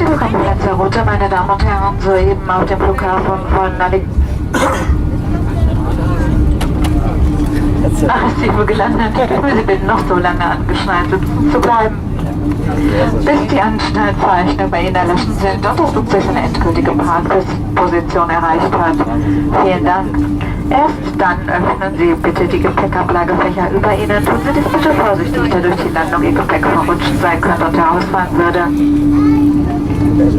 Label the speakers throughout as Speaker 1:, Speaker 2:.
Speaker 1: Willkommen auf Lanzarote, meine Damen und Herren, soeben auf dem Flughafen von Ach, ist sie wohl gelandet? Sie bin noch so lange angeschnallt, sitzen zu bleiben, bis die Anstaltverzeichner bei Ihnen erlassen sind und das Flugzeug seine endgültige Parkposition erreicht hat. Vielen Dank. Erst dann öffnen Sie bitte die Gepäckablagefächer über Ihnen. Tun Sie dies bitte vorsichtig, da durch die Landung Ihr Gepäck verrutscht sein könnte und herausfallen würde. Bitte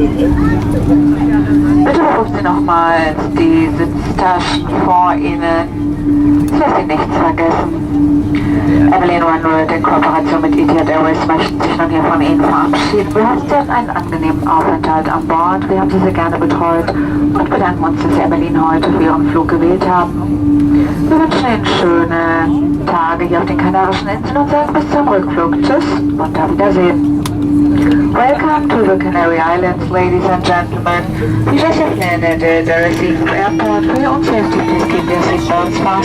Speaker 1: berufen Sie nochmals die Sitztaschen vor Ihnen, dass Sie nichts vergessen. Evelyn One in Kooperation mit Etihad Airways möchten sich nun hier von Ihnen verabschieden. Wir hoffen, Sie hatten einen angenehmen Aufenthalt an Bord. Wir haben Sie sehr gerne betreut und bedanken uns, dass Sie Evelyn heute für Ihren Flug gewählt haben. Wir wünschen Ihnen schöne Tage hier auf den Kanarischen Inseln und sagen bis zum Rückflug. Tschüss und auf Wiedersehen. Welcome to the Canary Islands, ladies and gentlemen. You just have landed at the Recife Airport. For your own safety, please keep your seatbelts fastened.